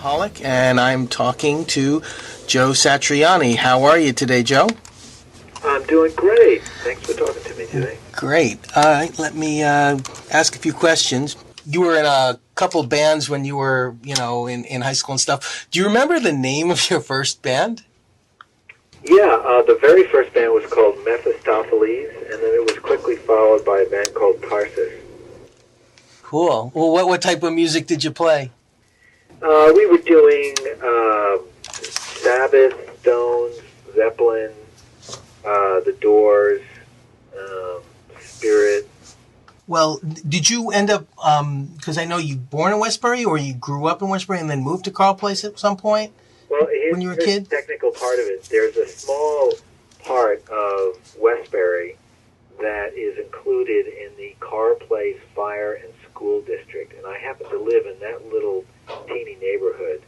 Popaholic, and I'm talking to Joe Satriani. How are you today, Joe? I'm doing great. Thanks for talking to me today. Great. All right, let me ask a few questions. You were in a couple bands when you were, in high school and stuff. Do you remember the name of your first band? Yeah, the very first band was called Mephistopheles, and then it was quickly followed by a band called Tarsus. Cool. Well, what type of music did you play? We were doing Sabbath, Stones, Zeppelin, The Doors, Spirit. Well, did you end up, because I know you were born in Westbury, or you grew up in Westbury and then moved to Carl Place at some point? Well, when you were a kid? The technical part of it. There's a small part of Westbury that is included in the Carl Place Fire and School District, and I happen to live in that little teeny neighborhood.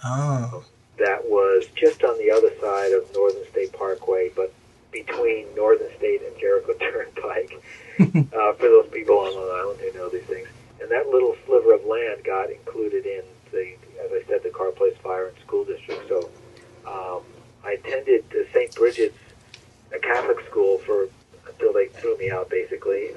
Oh. That was just on the other side of Northern State Parkway, but between Northern State and Jericho Turnpike, for those people on Long Island who know these things. And that little sliver of land got included in as I said, the Carl Place Fire and School District. So I attended St. Bridget's, a Catholic school, until they threw me out, basically,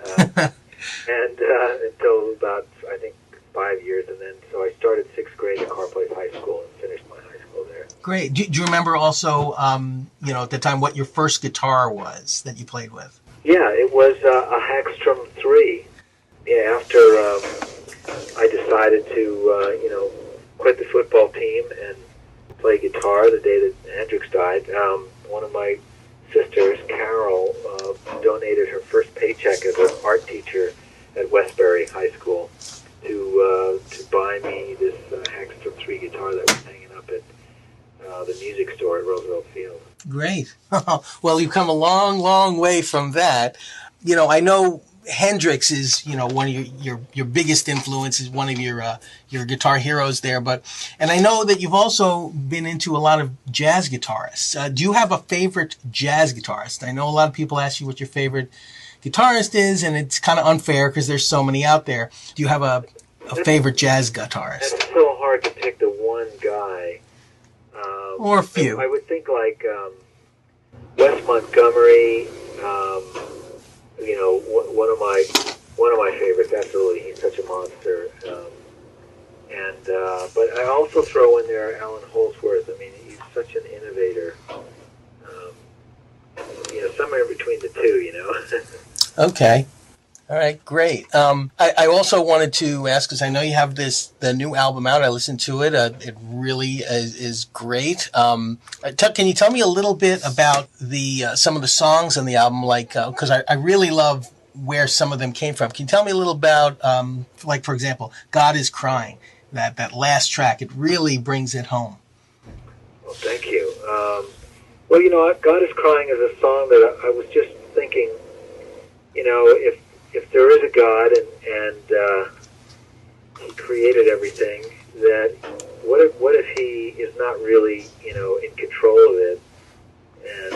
and until about, I think, 5 years. And then, so I started 6th grade at Carl Place High School and finished my high school there. Great. Do you remember also, at the time, what your first guitar was that you played with? Yeah, it was a Hagstrom 3. Yeah, after I decided to, quit the football team and play guitar the day that Hendrix died, one of my sisters, Carol, donated her first paycheck as an art teacher at Westbury High School to buy me this Hagstrom 3 guitar that was hanging up at the music store at Roosevelt Field. Great. Well, you've come a long, long way from that. I know Hendrix is, one of your biggest influences, one of your guitar heroes there. And I know that you've also been into a lot of jazz guitarists. Do you have a favorite jazz guitarist? I know a lot of people ask you what your favorite guitarist is, and it's kind of unfair because there's so many out there. Do you have a favorite jazz guitarist? It's so hard to pick the one guy. Or a few. I would think like Wes Montgomery. One of my favorites. Absolutely, he's such a monster. But I also throw in there Alan Holdsworth. I mean, he's such an innovator. Somewhere between the two. Okay. All right, great. I also wanted to ask, because I know you have the new album out. I listened to it. It really is great. Can you tell me a little bit about some of the songs on the album? Because I really love where some of them came from. Can you tell me a little about, for example, God is Crying, that last track? It really brings it home. Well, thank you. God is Crying is a song that I was just thinking, if there is a God and he created everything, that what if he is not really, in control of it, and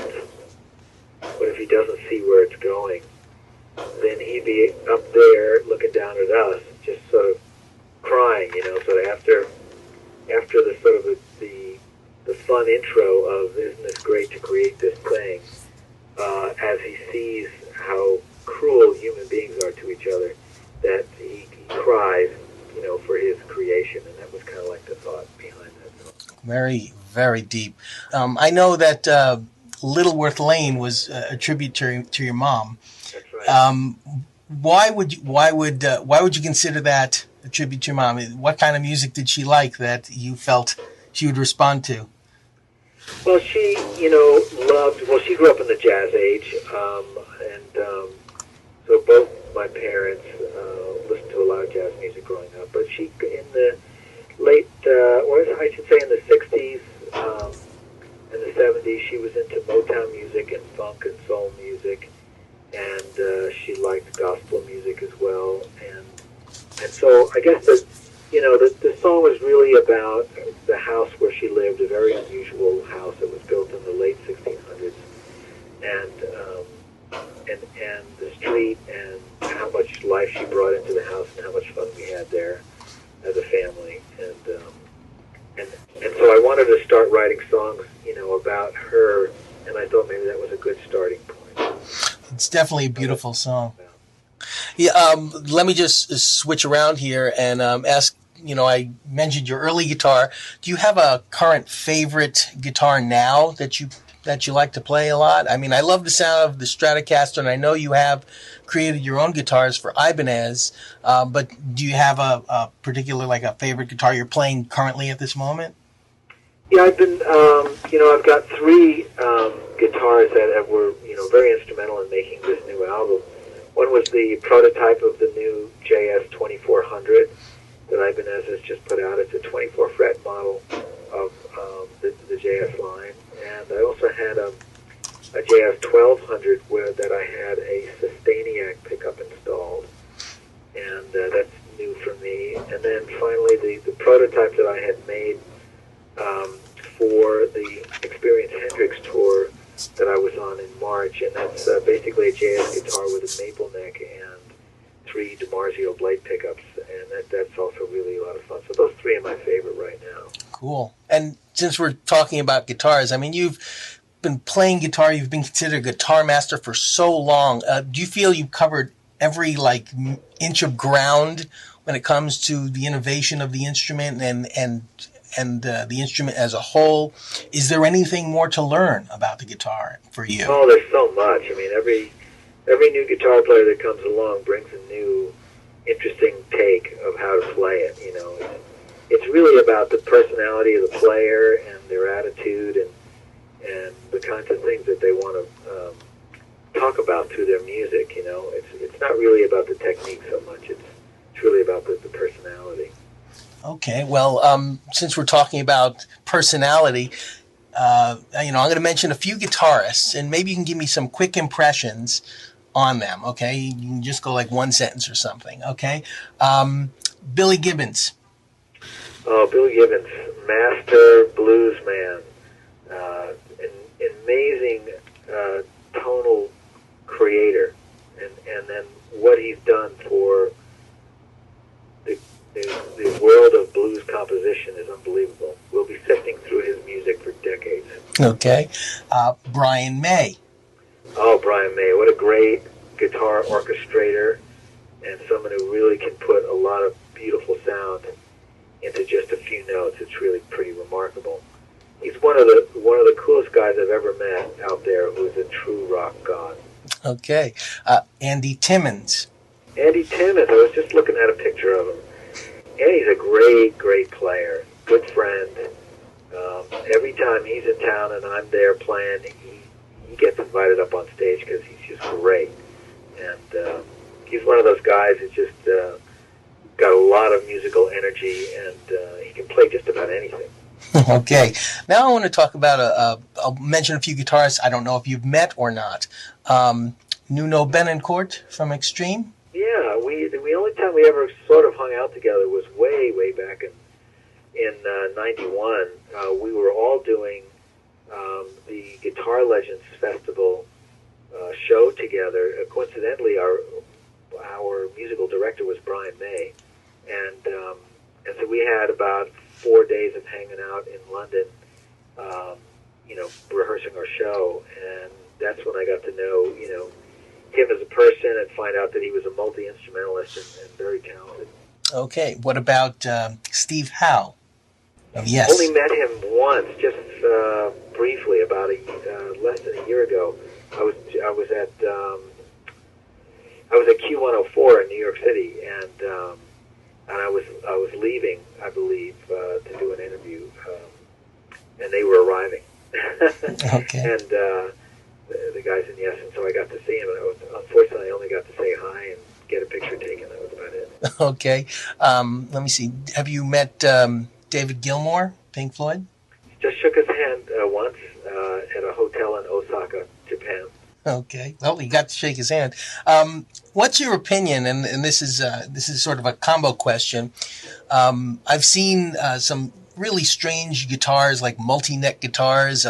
what if he doesn't see where it's going? Then he'd be up there looking down at us, just sort of crying, sort of after the sort of the fun intro of isn't this great to create this thing, as he sees how cruel human beings are to each other, that he cries, for his creation, and that was kind of like the thought behind that song. Very, very deep. I know that Littleworth Lane was a tribute to your mom. That's right. Why would you consider that a tribute to your mom? What kind of music did she like that you felt she would respond to? Well, she, she grew up in the jazz age, and so both my parents listened to a lot of jazz music growing up. But she, in the late, I should say in the 60s and the 70s, she was into Motown music and funk and soul music, and she liked gospel music as well. And so I guess the song was really about the house where she lived, a very unusual house that was built in the late 1600s, and the street, and how much life she brought into the house, and how much fun we had there as a family. And writing songs, about her, and I thought maybe that was a good starting point. It's definitely a beautiful song. Yeah, let me just switch around here and ask. I mentioned your early guitar. Do you have a current favorite guitar now that you like to play a lot? I mean, I love the sound of the Stratocaster, and I know you have created your own guitars for Ibanez. But do you have a particular, like, a favorite guitar you're playing currently at this moment? Yeah, I've been, I've got three guitars that were, very instrumental in making this new album. One was the prototype of the new JS 2400 that Ibanez has just put out. It's a 24-fret model of the JS line. And I also had a JS 1200 that I had a Sustainiac pickup installed. And that's new for me. And then finally, the prototype that I had made for the Experience Hendrix tour that I was on in March, and that's basically a JS guitar with a maple neck and 3 DiMarzio blade pickups, and that's also really a lot of fun. So those three are my favorite right now. Cool. And since we're talking about guitars, I mean, you've been playing guitar, you've been considered a guitar master for so long. Do you feel you've covered every, like, inch of ground when it comes to the innovation of the instrument and the instrument as a whole? Is there anything more to learn about the guitar for you? Oh, there's so much. I mean, every new guitar player that comes along brings a new, interesting take of how to play it. It's really about the personality of the player and their attitude and the kinds of things that they want to talk about through their music. It's not really about the technique so much. It's really about the personality. Okay, well, since we're talking about personality, I'm going to mention a few guitarists, and maybe you can give me some quick impressions on them, okay? You can just go like one sentence or something, okay? Billy Gibbons. Oh, Billy Gibbons, master blues man, an amazing tonal creator, and then what he's done for the world of blues composition is unbelievable. We'll be sifting through his music for decades. Okay. Brian May. Oh, Brian May. What a great guitar orchestrator and someone who really can put a lot of beautiful sound into just a few notes. It's really pretty remarkable. He's one of the coolest guys I've ever met out there who's a true rock god. Okay. Andy Timmons. Andy Timmons. I was just looking at a picture of him. Andy's a great, great player, good friend. Every time he's in town and I'm there playing, he gets invited up on stage because he's just great. And he's one of those guys who's just got a lot of musical energy, and he can play just about anything. Okay. Now I want to talk about I'll mention a few guitarists I don't know if you've met or not. Nuno Benincourt from Extreme. Yeah, the only time we ever sort of hung out together was way back in '91. We were all doing the Guitar Legends Festival show together. Coincidentally, our musical director was Brian May, and so we had about 4 days of hanging out in London, rehearsing our show, and that's when I got to know him as a person and find out that he was a multi-instrumentalist and very talented. Okay, what about Steve Howe? Oh, yes. Only met him once, just briefly, about less than a year ago. I was at Q104 in New York City, and I was leaving, I believe, to do an interview, and they were arriving. Okay. And the guys in Yes, and so I got to see him. And unfortunately, I only got to say hi and get a picture taken. That was about it. Okay. Let me see. Have you met David Gilmour, Pink Floyd? Just shook his hand once at a hotel in Osaka, Japan. Okay. Well, you got to shake his hand. What's your opinion? And this is sort of a combo question. I've seen some really strange guitars, like multi-neck guitars,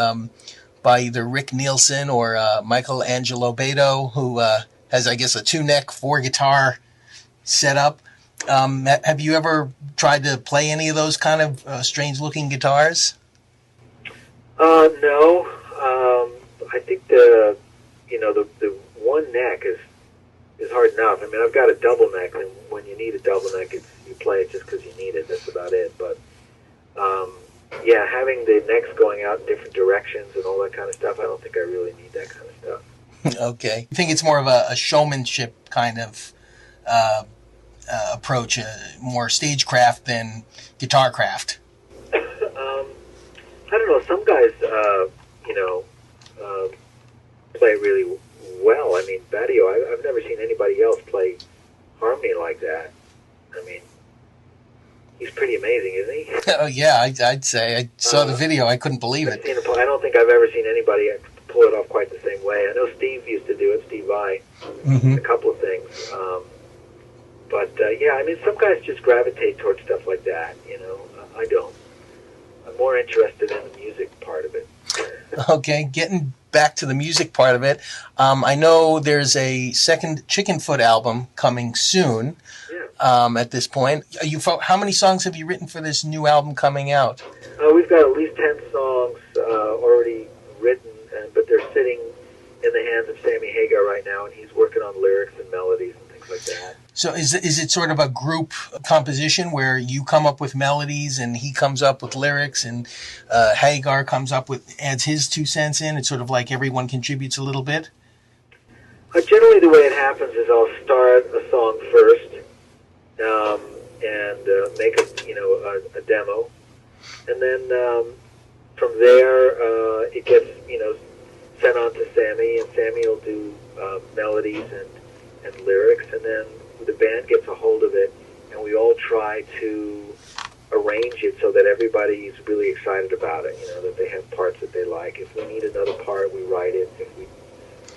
by either Rick Nielsen or Michael Angelo Beto, who has, I guess, a 2-neck 4-guitar setup. Have you ever tried to play any of those kind of strange-looking guitars? No. I think the one neck is hard enough. I mean, I've got a double neck, and when you need a double neck, you play it just because you need it. That's about it. But yeah, having the necks going out in different directions and all that kind of stuff, I don't think I really need that kind of stuff. Okay. I think it's more of a showmanship kind of approach, more stagecraft than guitar craft. I don't know. Some guys, play really well. I mean, Badio, I've never seen anybody else play harmony like that. I mean, he's pretty amazing, isn't he? Oh yeah, I'd say I saw the video. I couldn't believe it. I don't think I've ever seen anybody pull it off quite the same way. I know Steve used to do it, Steve Vai, a couple of things. But yeah, I mean, some guys just gravitate towards stuff like that. I don't. I'm more interested in the music part of it. Okay, getting back to the music part of it, I know there's a second Chicken Foot album coming soon. Yeah. At this point, how many songs have you written for this new album coming out? We've got at least 10 songs already written, but they're sitting in the hands of Sammy Hagar right now, and he's working on lyrics and melodies and things like that. So is it sort of a group composition where you come up with melodies and he comes up with lyrics and Hagar adds his 2 cents in? It's sort of like everyone contributes a little bit? Generally the way it happens is I'll start a song first and make a demo. And then from there it gets sent on to Sammy, and Sammy will do melodies and lyrics, and then the band gets a hold of it, and we all try to arrange it so that everybody's really excited about it, that they have parts that they like. If we need another part, we write it.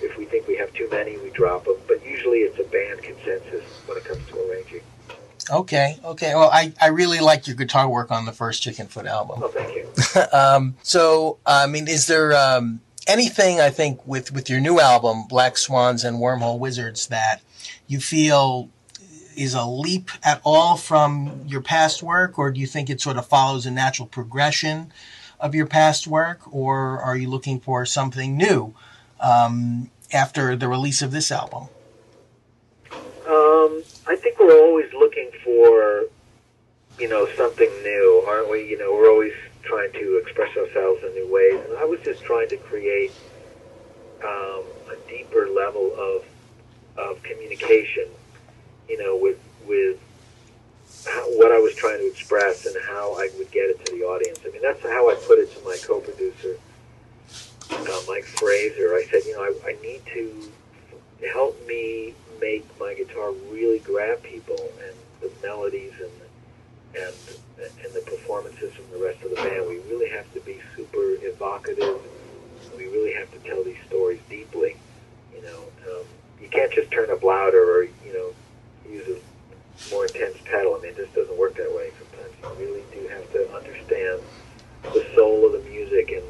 If we think we have too many, we drop them. But usually it's a band consensus when it comes to arranging. Okay. Well, I really liked your guitar work on the first Chicken Foot album. Oh, thank you. So, I mean, is there anything, I think, with your new album, Black Swans and Wormhole Wizards, that you feel is a leap at all from your past work, or do you think it sort of follows a natural progression of your past work, or are you looking for something new after the release of this album? I think we're always looking for, something new, aren't we? We're always trying to express ourselves in new ways, and I was just trying to create a deeper level of communication, with what I was trying to express and how I would get it to the audience. I mean, that's how I put it to my co-producer, Mike Fraser. I said, I need to help me make my guitar really grab people, and the melodies and the performances from the rest of the band. We really have to be super evocative. We really have to tell these stories deeply. You can't just turn up louder or use a more intense pedal. I mean, it just doesn't work that way. Sometimes you really do have to understand the soul of the music and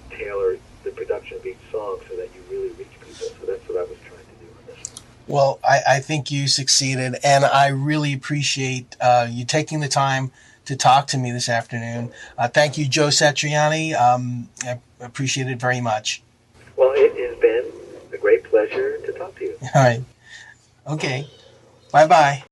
tailor the production of each song so that you really reach people. So that's what I was trying to do on this. Well, I think you succeeded, and I really appreciate you taking the time to talk to me this afternoon. Thank you, Joe Satriani. I appreciate it very much. Well, it has been a great pleasure to talk to you. All right. Okay. Bye-bye.